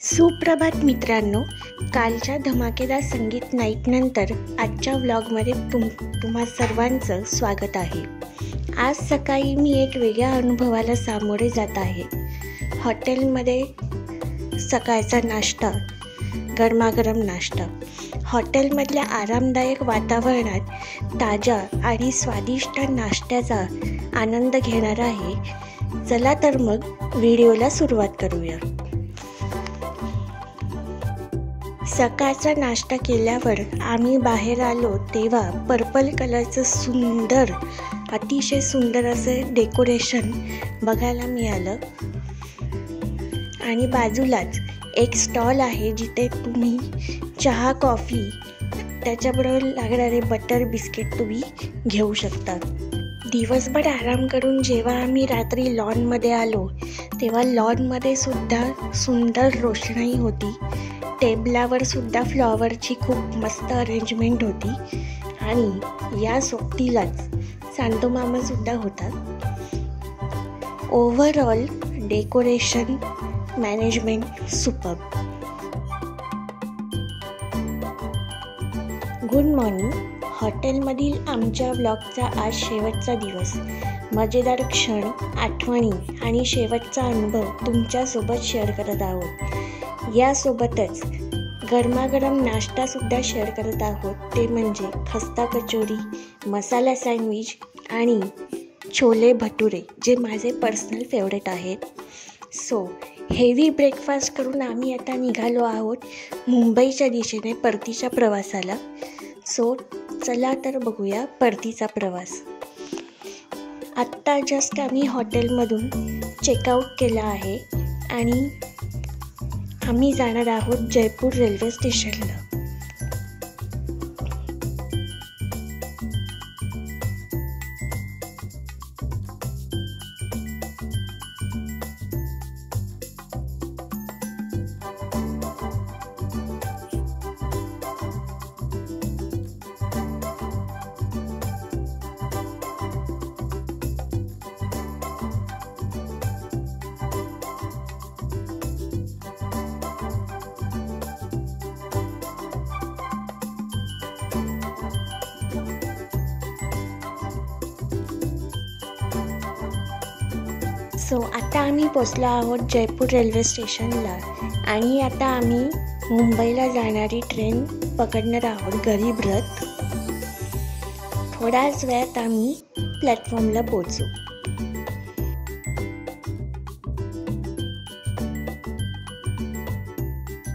सुप्रभात मित्रांनो, कालच्या धमाकेदार संगीत नाईटनंतर आजच्या व्लॉगमध्ये तुम्हा सर्वांचं स्वागत आहे। आज सकाळी मी एक वेगळ्या अनुभवाला सामोरे जात आहे। हॉटेलमध्ये सकाळचा नाश्ता, गरमागरम नाश्ता। हॉटेलमधल्या आरामदायक वातावरणात ताज्या आणि स्वादिष्ट नाश्त्याचा आनंद घेणार आहे। चला तर मग व्हिडिओला सुरुवात करूया। सकाळचा नाश्ता केल्यावर आम्ही बाहेर आलो तेव्हा पर्पल कलरचं अतिशय सुंदर असं डेकोरेशन बघायला मिळालं आणि बाजूलाच एक स्टॉल आहे जिथे तुम्ही चहा, कॉफी त्याच्याबरोबर लागणारे बटर बिस्किट तुम्ही घेऊ शकता। दिवसभर आराम करून जेव्हा आम्ही रात्री लॉनमध्ये आलो तेव्हा लॉनमध्ये सुद्धा सुंदर रोषणाई होती। टेबलावर सुद्धा फ्लॉवरची खूप मस्त अरेंजमेंट होती आणि या सोबतीलाच सांतोमामा सुद्धा होता। Overall decoration management superb. Good morning. हॉटेलमधील आमच्या ब्लॉगचा आज शेवटचा दिवस। मजेदार क्षण, आठवणी आणि शेवटचा अनुभव तुमच्यासोबत शेअर करत आहोत। यासोबतच गरमागरम नाश्तासुद्धा शेअर करत आहोत, ते म्हणजे खस्ता कचोरी, मसाला सँडविच आणि छोले भटुरे, जे माझे पर्सनल फेवरेट आहेत। सो हेवी ब्रेकफास्ट करून आम्ही आता निघालो आहोत मुंबईच्या दिशेने परतीच्या प्रवासाला। सो चला तर बघूया परतीचा प्रवास। आत्ता जस्ट आम्ही हॉटेलमधून चेकआउट केला आहे आणि आम्ही जाणार आहोत जयपूर रेल्वे स्टेशनला। सो आता आम्ही पोचलो आहोत जयपूर रेल्वे स्टेशनला आणि आता आम्ही मुंबईला जाणारी ट्रेन पकडणार आहोत, गरीब रथ। थोड्याच वेळात आम्ही प्लॅटफॉर्मला पोहोचू।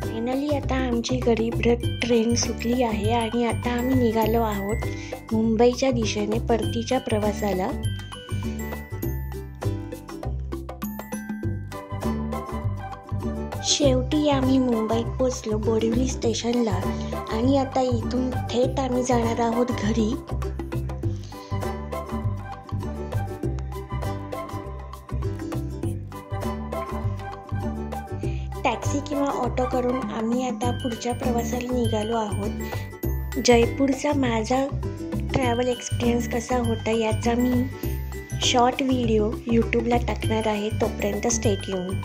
फायनली आता आमची गरीब रथ ट्रेन सुटली आहे आणि आता आम्ही निघालो आहोत मुंबईच्या दिशेने परतीच्या प्रवासाला। शेवटी आम्ही मुंबईत पोचलो बोरिवली स्टेशनला आणि आता इथून थेट आम्ही जाणार आहोत घरी। टॅक्सी किंवा ऑटो करून आम्ही आता पुढच्या प्रवासाला निघालो आहोत। जयपूरचा माझा ट्रॅव्हल एक्सपिरियन्स कसा होता याचा मी शॉर्ट व्हिडिओ यूट्यूबला टाकणार आहे, तोपर्यंत स्टे ट्यून।